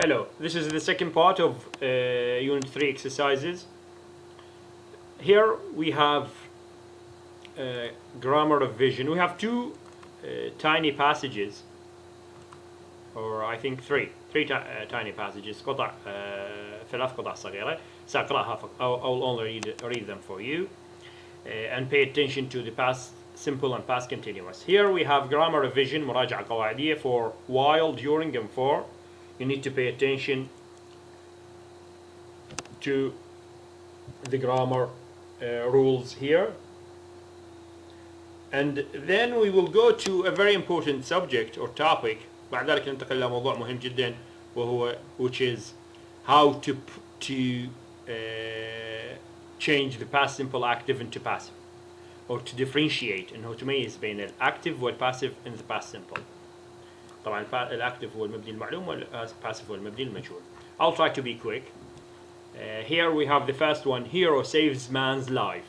Hello, this is the second part of Unit 3 exercises. Here we have grammar revision. We have two tiny passages, or I think three tiny passages. قطع ثلاث قطع صغيرة. سأقرأها I will only read them for you and pay attention to the past simple and past continuous. Here we have grammar revision مراجعة قواعدية for while, during and for. You need to pay attention to the grammar rules here. And then we will go to a very important subject or topic. بعد ذلك ننتقل إلى موضوع مهم جدا وهو which is how to change the past simple active into passive, or to differentiate إنه تميز بين الactive والpassive in the past simple. طبعا الactive هو المبني المعلوم والpassive هو المبني المجهول. I'll try to be quick. Here we have the first one. Hero saves man's life.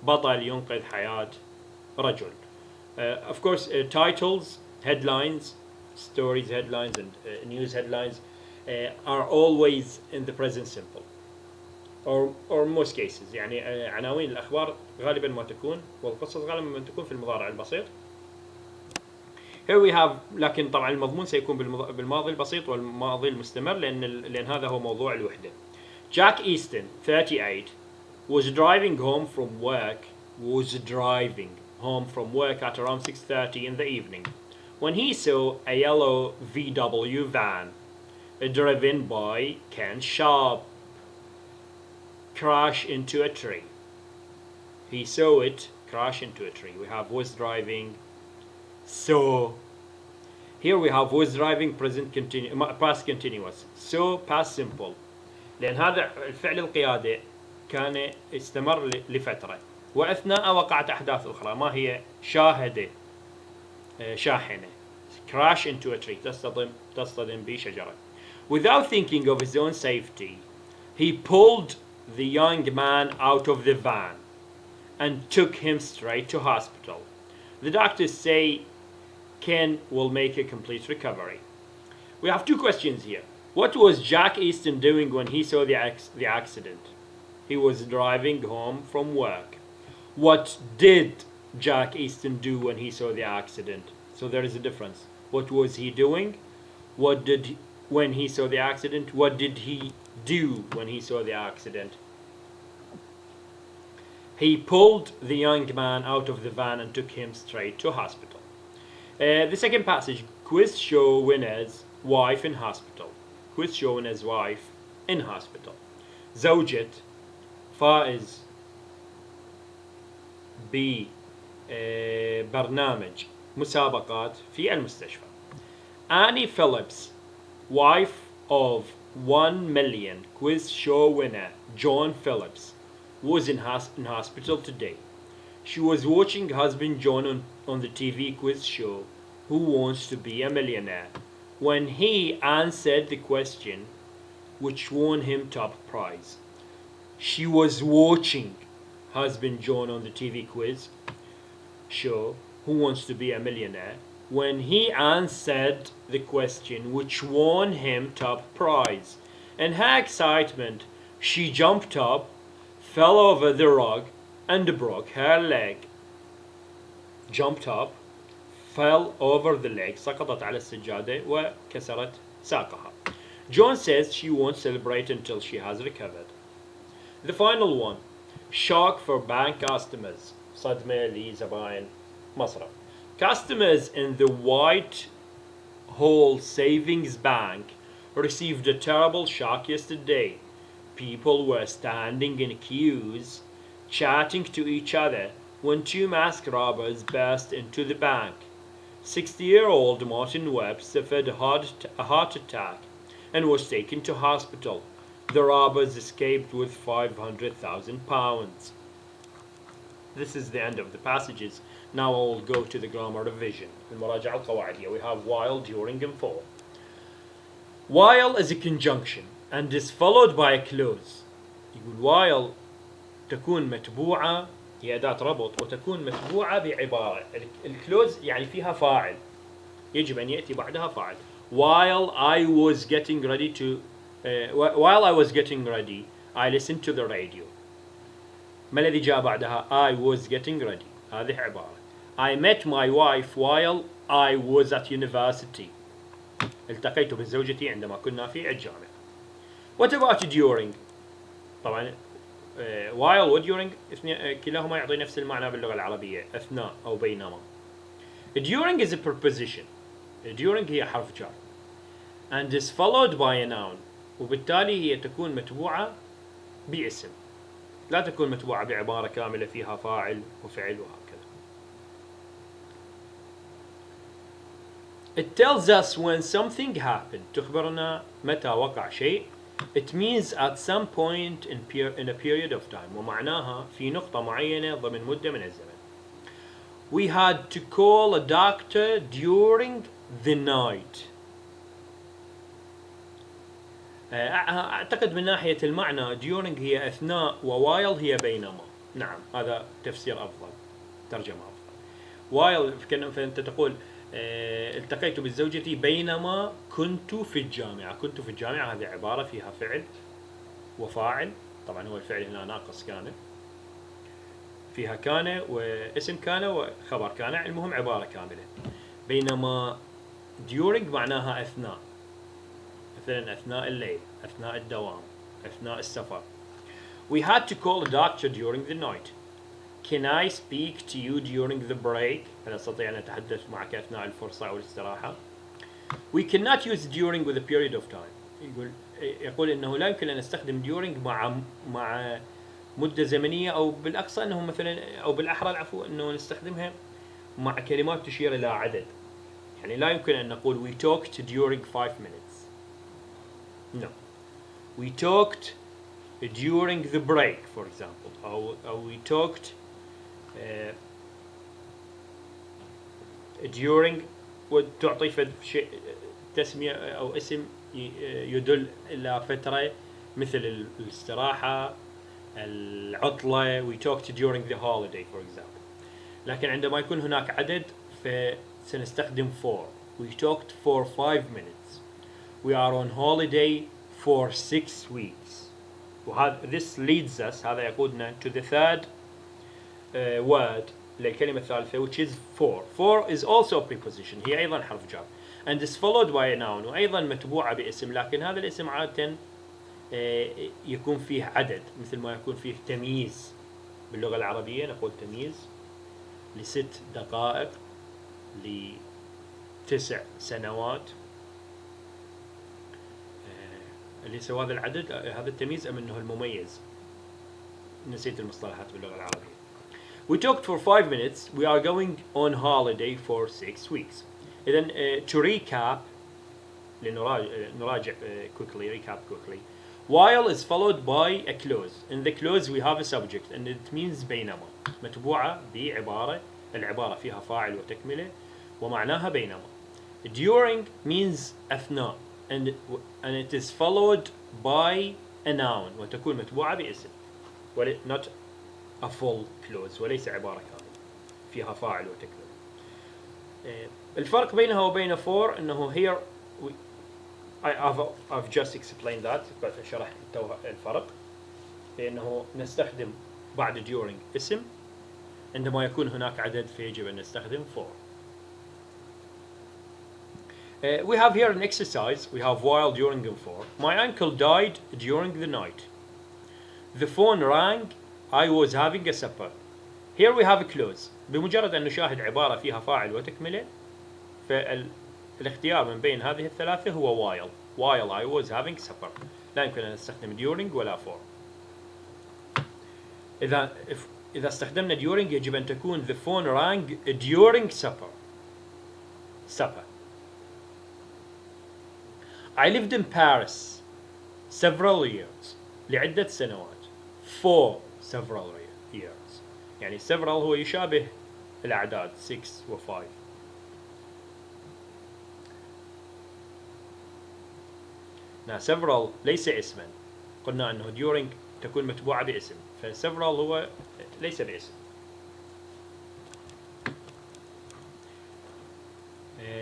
بطل ينقذ حياة رجل. Of course, titles, headlines, stories, headlines, and news headlines are always in the present simple. Or most cases. يعني عناوين الأخبار غالبا ما تكون والقصص غالبا ما تكون في المضارع البسيط. Here we have لكن طبعا المضمون سيكون بالماضي البسيط والماضي المستمر لأن هذا هو موضوع الوحدة. Jack Easton, 38, was driving home from work at around 6:30 in the evening when he saw a yellow VW van driven by Ken Sharp crash into a tree. He saw it crash into a tree. We have was driving, saw. Here we have was driving past continuous. So past simple. لأن هذا الفعل القيادة كان استمر لفترة وأثناء وقعت أحداث أخرى. ما هي؟ شاهد شاحنة crash into a tree تصطدم بشجرة. Without thinking of his own safety, he pulled the young man out of the van and took him straight to hospital. The doctors say Ken will make a complete recovery. We have two questions here. What was Jack Easton doing when he saw the accident? He was driving home from work. What did Jack Easton do when he saw the accident? So there is a difference. What was he doing? When he saw the accident? What did he do when he saw the accident? He pulled the young man out of the van and took him straight to hospital. The second passage, quiz show winner's wife in hospital. Quiz show winner's wife in hospital. زوجة فائز ببرنامج مسابقات في المستشفى. Annie Phillips, wife of 1 million quiz show winner John Phillips, was in hospital today. She was watching husband John on the TV quiz show Who Wants to Be a Millionaire when he answered the question which won him top prize. She was watching husband John on the TV quiz show Who Wants to Be a Millionaire when he answered the question which won him top prize. In her excitement, she jumped up, fell over the rug, and broke her leg. Jumped up, fell over the leg, سقطت على السجادة وكسرت ساقها. John says she won't celebrate until she has recovered. The final one, shock for bank customers. صدمة لزبائن مصرف. Customers in the Whitehall Savings Bank received a terrible shock yesterday. People were standing in queues, chatting to each other when two masked robbers burst into the bank. 60-year-old Martin Webb suffered a heart attack and was taken to hospital. The robbers escaped with £500,000. This is the end of the passages. Now I will go to the grammar revision. المراجعة القواعدية. We have while, during, and for. While is a conjunction and is followed by a clause. يقول while تكون متبوعة هي أداة ربط وتكون متبوعة بعبارة. الكلوز يعني فيها فاعل. يجب أن يأتي بعدها فاعل. while I was getting ready to while I was getting ready I listened to the radio. ما الذي جاء بعدها؟ I was getting ready. هذه عبارة. I met my wife while I was at university. التقيت بزوجتي عندما كنا في الجامعة. What about during؟ طبعا while و during كلاهما يعطي نفس المعنى باللغة العربية، أثناء أو بينما. During is a preposition. During هي حرف جر. And is followed by a noun. وبالتالي هي تكون متبوعة باسم. لا تكون متبوعة بعبارة كاملة فيها فاعل وفعل وهكذا. It tells us when something happened. تخبرنا متى وقع شيء. It means at some point in a period of time. ومعناها في نقطة معينة ضمن مدة من الزمن. We had to call a doctor during the night. أعتقد من ناحية المعنى during هي أثناء ووايل هي بينما. نعم هذا تفسير أفضل، ترجمة أفضل. وايل فأنت تقول التقيت بزوجتي بينما كنت في الجامعة. كنت في الجامعة هذه عبارة فيها فعل وفاعل. طبعا هو الفعل هنا ناقص كان، فيها كان واسم كان وخبر كان، المهم عبارة كاملة. بينما during معناها أثناء، مثلا أثناء الليل، أثناء الدوام، أثناء السفر. We had to call a doctor during the night. Can I speak to you during the break؟ هل أستطيع أن أتحدث معك أثناء الفرصة أو الاستراحة؟ We cannot use during with a period of time. يقول إنه لا يمكن أن نستخدم during مع مدة زمنية، أو بالأقصى أنه مثلا أو بالأحرى العفو أنه نستخدمها مع كلمات تشير إلى عدد. يعني لا يمكن أن نقول we talked during 5 minutes. No. We talked during the break for example. أو we talked during وتعطي شيء تسمية أو اسم يدل إلى فترة مثل الاستراحة، العطلة. We talked during the holiday for example. لكن عندما يكون هناك عدد فسنستخدم for. We talked for 5 minutes. We are on holiday for 6 weeks. وهذا this leads us، هذا يقودنا to the third word، للكلمة الثالثة which is for. For is also a preposition، هي أيضا حرف جر. And is followed by a noun، وأيضا متبوعة باسم، لكن هذا الاسم عادة يكون فيه عدد، مثل ما يكون فيه تمييز باللغة العربية. نقول تمييز ل6 دقائق، ل9 سنوات. اللي سوى هذا العدد هذا التمييز أم أنه المميز؟ نسيت المصطلحات باللغة العربية. We talked for 5 minutes. We are going on holiday for 6 weeks. إذن to recap، نراجع quickly, recap quickly. While is followed by a clause. In the clause we have a subject and it means بينما، متبوعة بعبارة، العبارة فيها فاعل وتكملة ومعناها بينما. During means أثناء and it is followed by a noun وتكون متبوعة باسم، not a full clause، وليس عبارة كاملة فيها فاعل وتكملة. الفرق بينها وبين for أنه here I've just explained that، شرحت الفرق، لأنه نستخدم بعد during اسم، عندما يكون هناك عدد فيجب أن نستخدم for. We have here an exercise. We have while, during and for. My uncle died during the night. The phone rang. I was having a supper. Here we have a clause. بمجرد أن نشاهد عبارة فيها فاعل وتكملة، فالاختيار من بين هذه الثلاثة هو while. While I was having supper. لا يمكن أن نستخدم during ولا for. إذا استخدمنا during يجب أن تكون the phone rang during supper. Supper. I lived in Paris several years. لعدة سنوات. For several years. يعني several هو يشابه الأعداد 6 و 5. Now several ليس اسما. قلنا أنه during تكون متبوعة باسم. فseveral هو ليس باسم.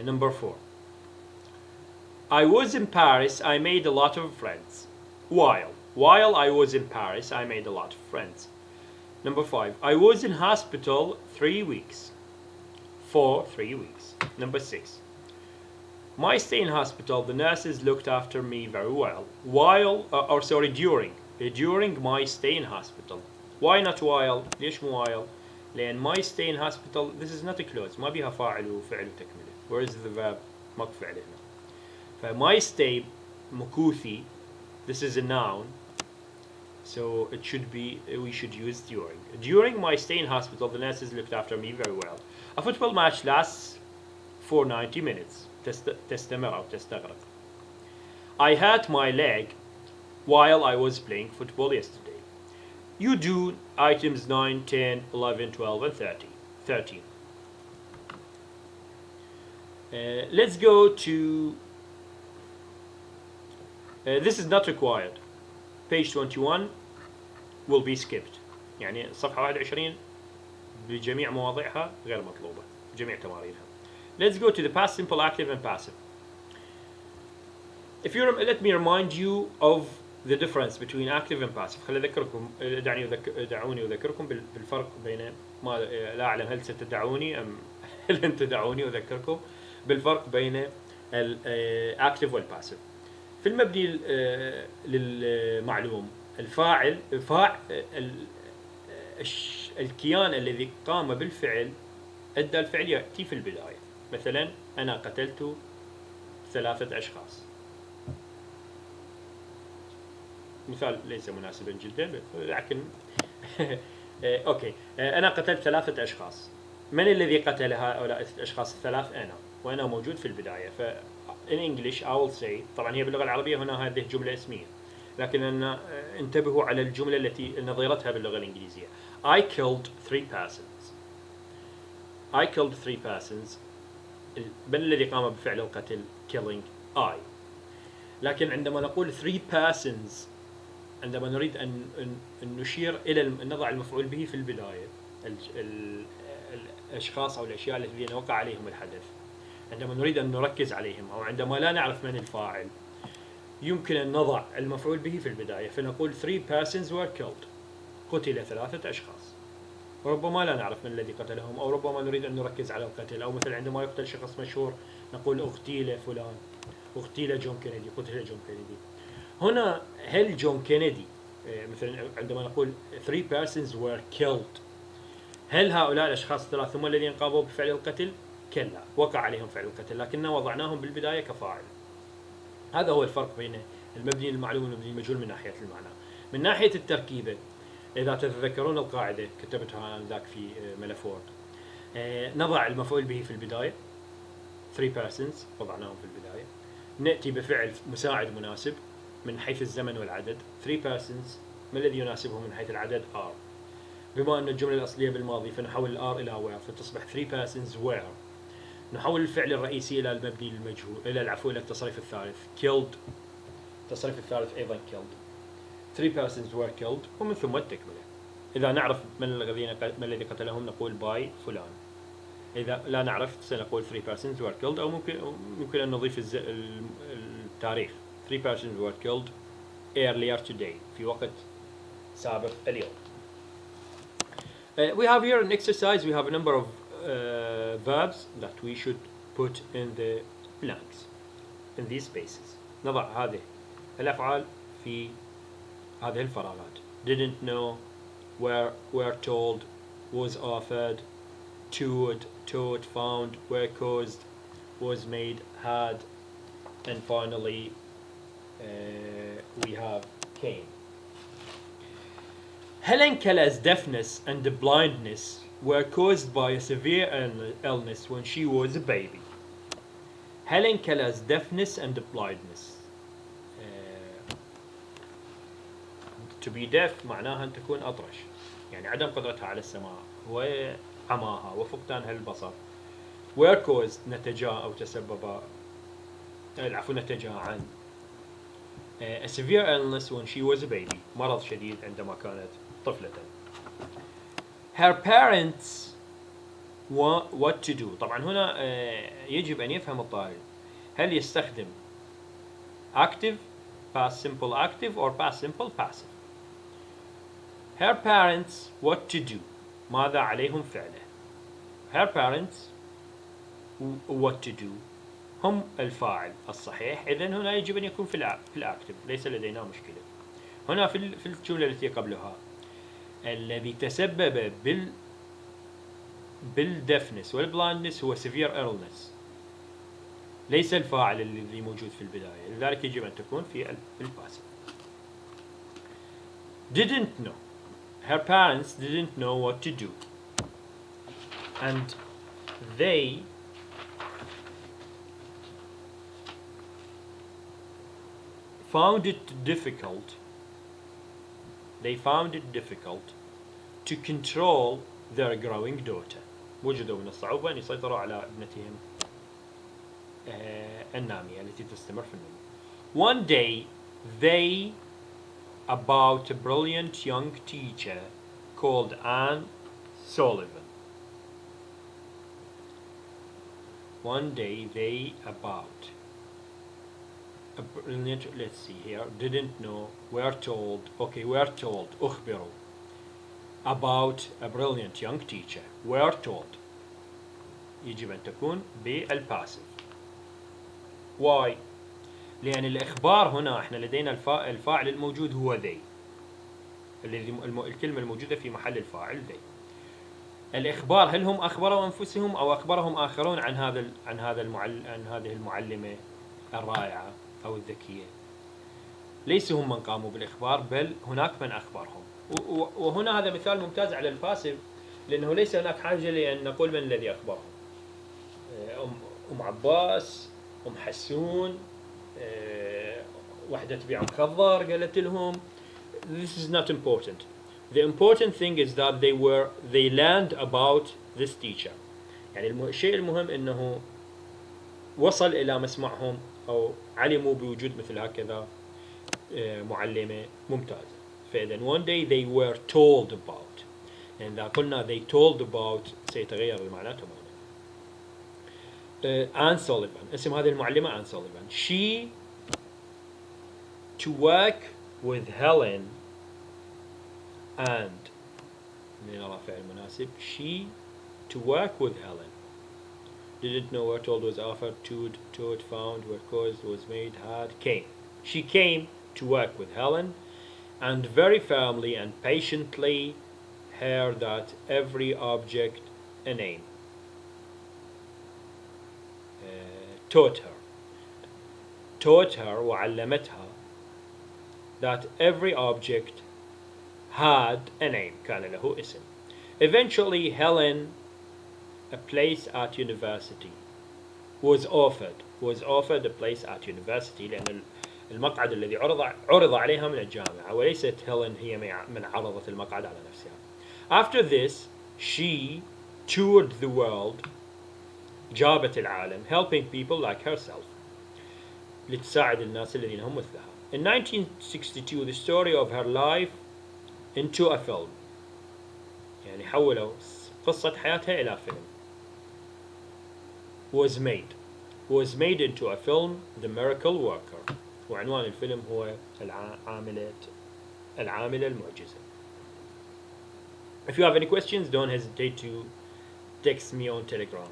Number 4. I was in Paris, I made a lot of friends. While I was in Paris, I made a lot of friends. Number 5. I was in hospital 3 weeks. For 3 weeks. Number 6. My stay in hospital, the nurses looked after me very well. During my stay in hospital. Why not while؟ ليش مو while؟ لأن my stay in hospital this is not a clause ما بيها فاعل وفعل وتكملة. Where is the verb؟ ماكو فعل هنا. ف my stay مكوثي this is a noun. So it should be we should use during. During my stay in hospital the nurses looked after me very well. A football match lasts for 90 minutes. تستمر أو تستغرق. I hurt my leg while I was playing football yesterday. You do items 9, 10, 11, 12 and 13. Let's go to this is not required. Page 21 will be skipped. يعني صفحة 21 بجميع مواضيعها غير مطلوبة. جميع تمارينها. Let's go to the past simple, active and passive. If you let me remind you of the difference between active and passive. خلي أذكركم دعوني أذكركم بالفرق بين ما لا أعلم هل ستدعوني أم لن تدعوني أذكركم بالفرق بين الأكتيف والباسيف. في المبني للمعلوم الفاعل الكيان الذي قام بالفعل أدى الفعل يأتي في البداية. مثلا أنا قتلت 3 أشخاص. مثال ليس مناسبا جدا لكن أوكي أنا قتلت 3 أشخاص. من الذي قتل هؤلاء الأشخاص الثلاث؟ أنا، وأنا موجود في البداية. ف in English I will say طبعا هي باللغة العربية هنا هذه جملة اسمية، لكن أن انتبهوا على الجملة التي نظيرتها باللغة الإنجليزية. I killed 3 persons. I killed 3 persons. من الذي قام بفعل القتل؟ killing I. لكن عندما نقول 3 persons عندما نريد أن نشير إلى نضع المفعول به في البداية الأشخاص أو الأشياء الذين وقع عليهم الحدث، عندما نريد أن نركز عليهم أو عندما لا نعرف من الفاعل يمكن أن نضع المفعول به في البداية فنقول 3 persons were killed. قتل 3 أشخاص. وربما لا نعرف من الذي قتلهم أو ربما نريد أن نركز على القتل، أو مثل عندما يقتل شخص مشهور نقول اغتيل فلان، اغتيل جون كينيدي، قتل جون كينيدي. هنا هل جون كينيدي مثلا عندما نقول 3 persons were killed هل هؤلاء الأشخاص الثلاث هم الذين قاموا بفعل القتل؟ كلا، وقع عليهم فعل القتل لكننا وضعناهم بالبداية كفاعل. هذا هو الفرق بين المبني للمعلوم والمبني للمجهول من ناحية المعنى. من ناحية التركيبة إذا تتذكرون القاعدة كتبتها ذاك في ملف وورد، نضع المفعول به في البداية 3 persons وضعناهم في البداية، نأتي بفعل مساعد مناسب من حيث الزمن والعدد 3 persons ما الذي يناسبه من حيث العدد are. بما أن الجملة الأصلية بالماضي فنحول الار إلى were فتصبح 3 persons were. نحول الفعل الرئيسي إلى المبني للمجهول إلى التصريف الثالث killed. التصريف الثالث أيضا killed. 3 persons were killed ومن ثم التكملة. إذا نعرف من الذي قتلهم نقول by فلان. إذا لا نعرف سنقول 3 persons were killed أو ممكن أن نضيف التاريخ 3 persons were killed earlier today في وقت سابق اليوم. We have here an exercise. We have a number of verbs that we should put in the blanks in these spaces. نضع هذه الأفعال في هذه الفراغات. Didn't know, were told, was offered, toured, taught, found, were caused, was made, had, and finally we have came. Helen Keller's deafness and blindness were caused by a severe illness when she was a baby. Helen Keller's deafness and blindness. To be deaf معناها أن تكون أطرش، يعني عدم قدرتها على السماع وعماها وفقدانها البصر. Were caused نتجا أو تسببا العفو نتجا عن a severe illness when she was a baby مرض شديد عندما كانت طفلة. Her parents what to do. طبعا هنا يجب أن يفهم الطالب هل يستخدم active, past simple active, or past simple passive. Her parents what to do. ماذا عليهم فعله. Her parents what to do هم الفاعل الصحيح. إذن هنا يجب أن يكون في الأكتف. ليس لدينا مشكلة. هنا في الجملة التي قبلها الذي تسبب بالدفنس والبلاندنس هو severe illness. ليس الفاعل الذي موجود في البداية. لذلك يجب أن تكون في الباسف. Didn't know. Her parents didn't know what to do. And they found it difficult. They found it difficult to control their growing daughter. وجدوا من الصعوبة أن يسيطروا على ابنتهم النامية التي تستمر في النمو. One day they about a brilliant young teacher called Anne Sullivan. One day they about a brilliant, let's see here, didn't know, were told, okay, were told, أخبروا about a brilliant young teacher, were told. يجب أن تكون بالباسف. Why؟ لأن الإخبار هنا إحنا لدينا الفاعل الموجود هو they. الكلمة الموجودة في محل الفاعل they. الإخبار هل هم أخبروا أنفسهم أو أخبرهم آخرون عن هذه المعلمة الرائعة أو الذكية؟ ليسوا هم من قاموا بالإخبار بل هناك من أخبرهم. وهنا هذا مثال ممتاز على الباسف لأنه ليس هناك حاجة لأن نقول من الذي أخبرهم. أم عباس، أم حسون، وحدة تبيع مخضر قالت لهم. This is not important. The important thing is that they learned about this teacher. يعني الشيء المهم إنه وصل إلى مسمعهم أو علموا بوجود مثل هكذا معلمة ممتازة. فإذا one day they were told about. يعني إذا قلنا they told about سيتغير المعنى تماما. Anne Sullivan. اسم هذه المعلمة Anne Sullivan. She to work with Helen and نرى فعل مناسب. She to work with Helen. Didn't know, were told, was offered, taught, found, were caused, was made, had, came. She came to work with Helen and very firmly and patiently heard that every object a name. Taught her وعلمتها that every object had a name. كان له اسم. Eventually Helen a place at university was offered a place at university لأن المقعد الذي عرض عليها من الجامعة وليست هيلين هي من عرضت المقعد على نفسها. After this she toured the world جابت العالم helping people like herself لتساعد الناس الذين هم مثلها. In 1962 the story of her life into a film يعني حولوا قصة حياتها إلى فيلم was made into a film The Miracle Worker وعنوان الفيلم هو العاملة المعجزة. If you have any questions don't hesitate to text me on Telegram.